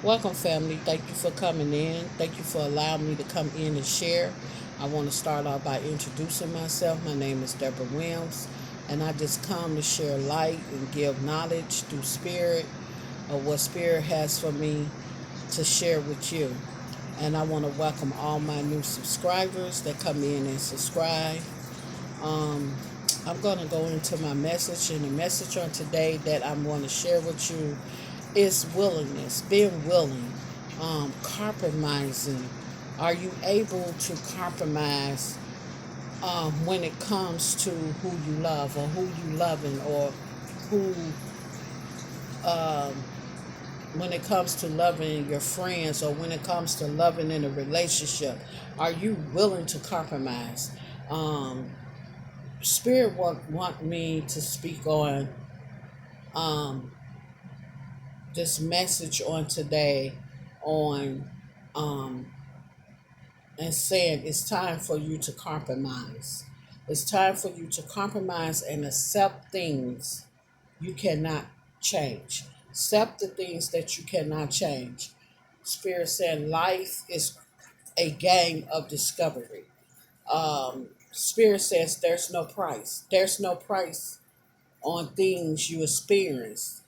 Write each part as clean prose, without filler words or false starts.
Welcome, family. Thank you for coming in. Thank you for allowing me to come in and share. I want to start off by introducing myself. My name is Deborah Williams, and I just come to share light and give knowledge through spirit of what spirit has for me to share with you. And I want to welcome all my new subscribers that come in and subscribe. Um, I'm going to go into my message, and the message on today that I'm going to share with you is willingness, being willing, compromising. Are you able to compromise when it comes to who you love or who you loving or who, um, when it comes to loving your friends or when it comes to loving in a relationship? Are you willing to compromise? Um, Spirit want me to speak on um, this message on today on um, and saying it's time for you to compromise. It's time for you to compromise and accept things you cannot change. Accept the things that you cannot change. Spirit said life is a game of discovery. Spirit says there's no price. There's no price on things you experience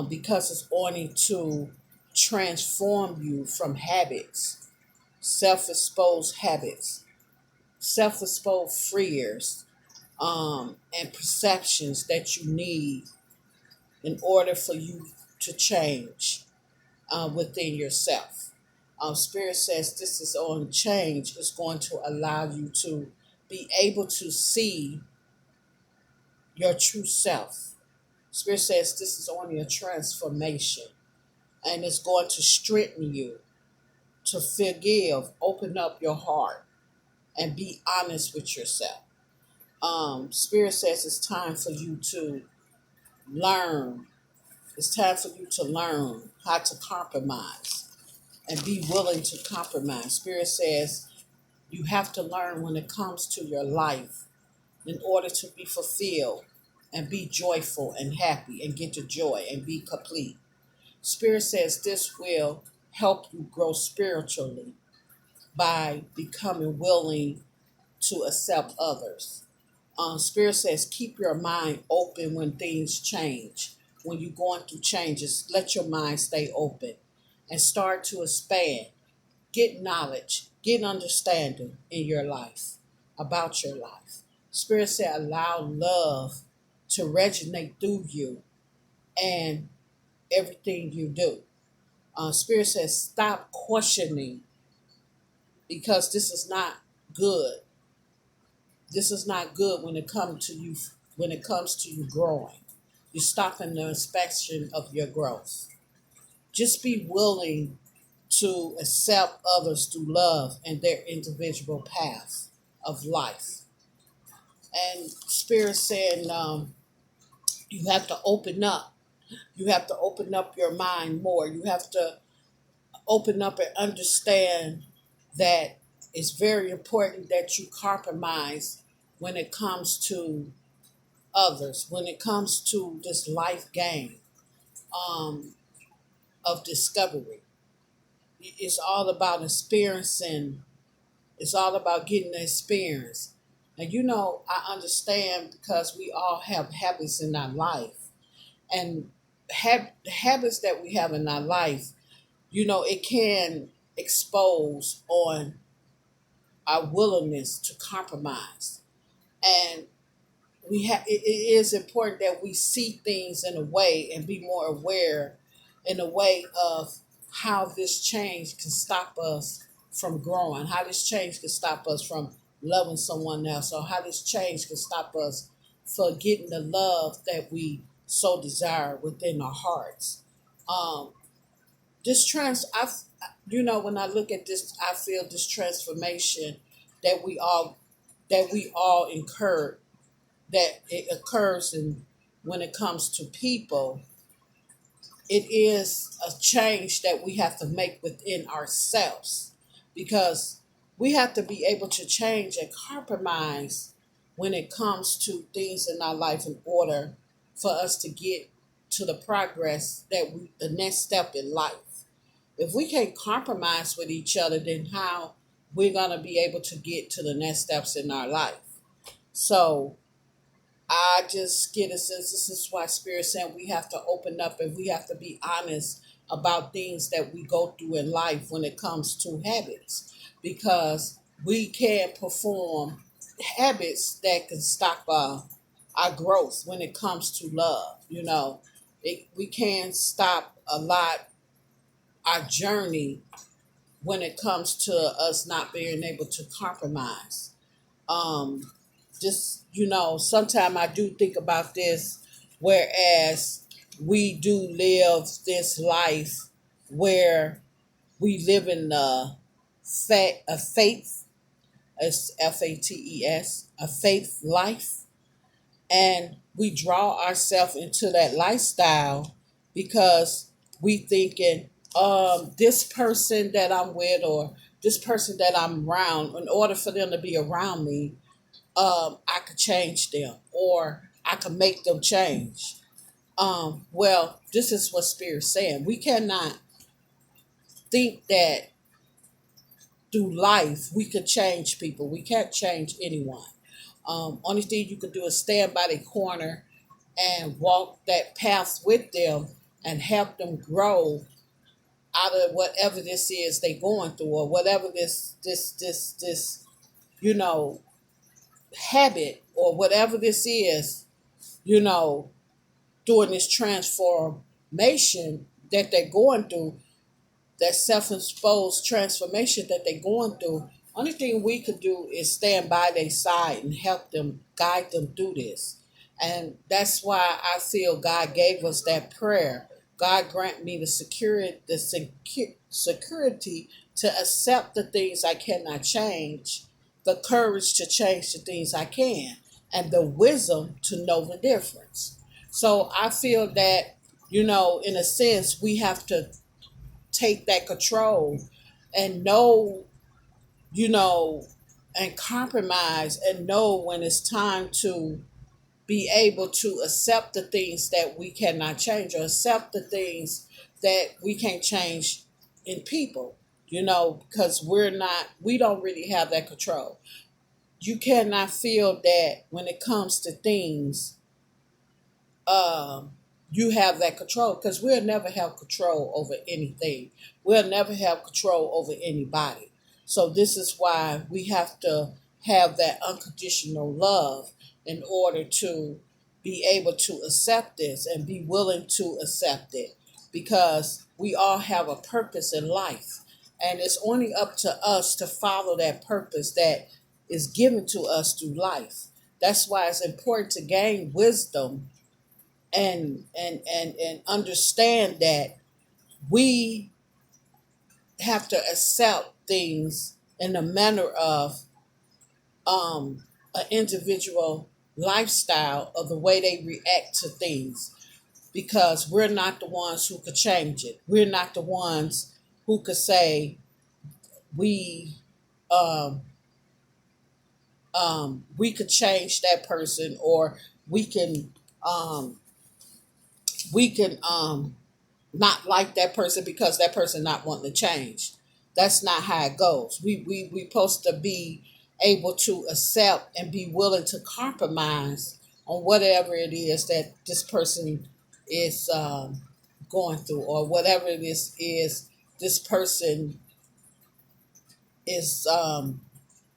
because it's only to transform you from habits, self-exposed habits, self-exposed fears, and perceptions that you need in order for you to change within yourself. Spirit says this is on change. It's going to allow you to be able to see your true self. Spirit says this is only a transformation, and it's going to strengthen you to forgive, open up your heart, and be honest with yourself. Spirit says it's time for you to learn. It's time for you to learn how to compromise and be willing to compromise. Spirit says you have to learn when it comes to your life in order to be fulfilled and be joyful and happy and get the joy and be complete. Spirit says this will help you grow spiritually by becoming willing to accept others. Spirit says keep your mind open when things change. When you're going through changes, let your mind stay open and start to expand. Get knowledge, get understanding in your life, about your life. Spirit said allow love to resonate through you and everything you do. Spirit says stop questioning because this is not good. This is not good when it comes to you. When it comes to you growing, you're stopping the inspection of your growth. Just be willing to accept others through love and their individual path of life. And Spirit saying you have to open up. You have to open up your mind more. You have to open up and understand that it's very important that you compromise when it comes to others, when it comes to this life game um, of discovery. It's all about experiencing, it's all about getting the experience. And I understand because we all have habits in our life. And habits that we have in our life, it can expose on our willingness to compromise. And it is important that we see things in a way and be more aware in a way of how this change can stop us from growing, how this change can stop us from loving someone else, or how this change can stop us for getting the love that we so desire within our hearts. Um, this trans, when I look at this, I feel this transformation that we all incur, that it occurs in when it comes to people. It is a change that we have to make within ourselves because we have to be able to change and compromise when it comes to things in our life in order for us to get to the progress that the next step in life. if we can't compromise with each other, then how we're gonna be able to get to the next steps in our life? So I just get a sense this is why Spirit saying we have to open up and we have to be honest about things that we go through in life when it comes to habits, because we can't perform habits that can stop our growth when it comes to love. We can't stop a lot our journey when it comes to us not being able to compromise. Um, just sometimes I do think about this, whereas we do live this life where we live in a faith, as FATES, a faith life, and we draw ourselves into that lifestyle because we thinking this person that I'm with or this person that I'm around, in order for them to be around me, I could change them or I could make them change. Well, this is what Spirit's saying. We cannot think that through life we could change people. We can't change anyone. Only thing you can do is stand by the corner and walk that path with them and help them grow out of whatever this is they going through, or whatever this you know habit, or whatever this is, you know during this transformation that they're going through, that self-imposed transformation that they're going through. Only thing we could do is stand by their side and help them, guide them through this. And that's why I feel God gave us that prayer. God grant me the security to accept the things I cannot change, the courage to change the things I can, and the wisdom to know the difference. So I feel that, in a sense, we have to take that control and know, you know, and compromise and know when it's time to be able to accept the things that we cannot change, or accept the things that we can't change in people, because we don't really have that control. You cannot feel that when it comes to things, um, you have that control, because we'll never have control over anything. We'll never have control over anybody. So this is why we have to have that unconditional love in order to be able to accept this and be willing to accept it, because we all have a purpose in life, and it's only up to us to follow that purpose that is given to us through life. That's why it's important to gain wisdom and understand that we have to accept things in the manner of an individual lifestyle of the way they react to things, because we're not the ones who could change it. We're not the ones who could say we um, we could change that person, or we can um, we can not like that person because that person not wanting to change. That's not how it goes. We supposed to be able to accept and be willing to compromise on whatever it is that this person is going through, or whatever this is this person is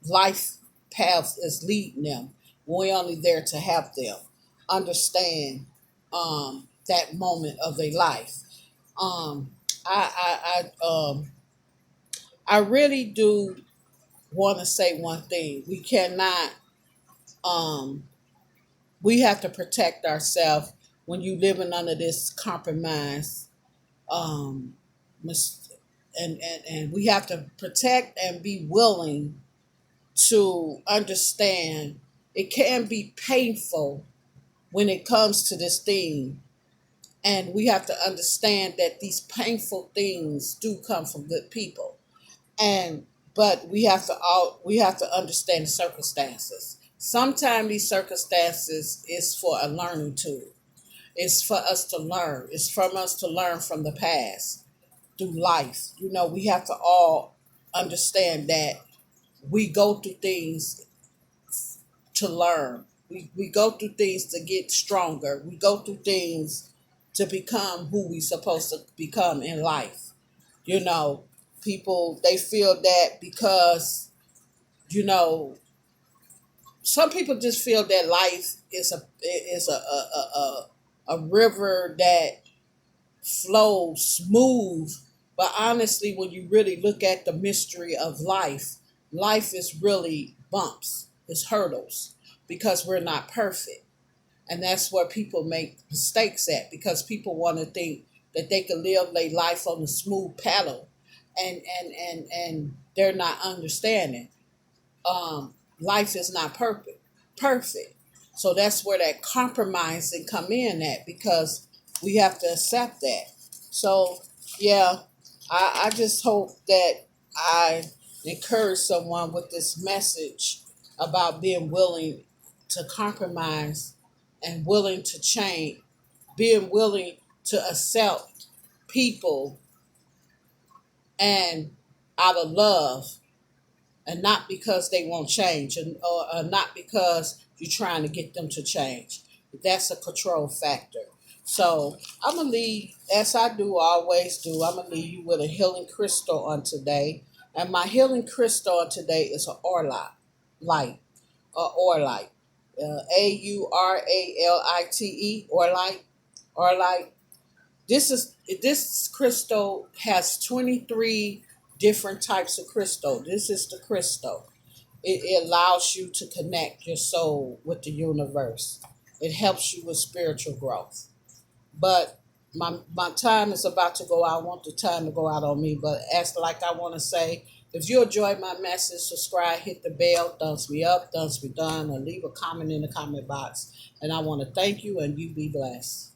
life path is leading them. We're only there to help them understand that moment of their life. um, I really do want to say one thing. We cannot. Um, we have to protect ourselves when you living under this compromise. Um, and we have to protect and be willing to understand. It can be painful when it comes to this thing, and we have to understand that these painful things do come from good people. And but we have to understand the circumstances. Sometimes these circumstances is for a learning tool. It's for us to learn. It's from us to learn from the past. through life. We have to all understand that we go through things to learn. We go through things to get stronger. We go through things to become who we supposed to become in life. You know, People, they feel that because, you know, some people just feel that life is a river that flows smooth. But honestly, when you really look at the mystery of life, life is really bumps, it's hurdles, because we're not perfect. And that's where people make mistakes at, because people want to think that they can live their life on a smooth paddle, and they're not understanding. Life is not perfect. So that's where that compromising come in at, because we have to accept that. So yeah, I just hope that I encourage someone with this message about being willing to compromise and willing to change, being willing to accept people and out of love, and not because they won't change, or not because you're trying to get them to change. That's a control factor. So I'm gonna leave, as I do always do. I'm gonna leave you with a healing crystal on today, and my healing crystal on today is an orlite light, orlite, Auralite, orlite. This crystal has 23 different types of crystal. This is the crystal. It allows you to connect your soul with the universe. It helps you with spiritual growth. But my time is about to go out. I want the time to go out on me. But as like I want to say, if you enjoyed my message, subscribe, hit the bell, thumbs me up, thumbs me down, and leave a comment in the comment box. And I want to thank you, and you be blessed.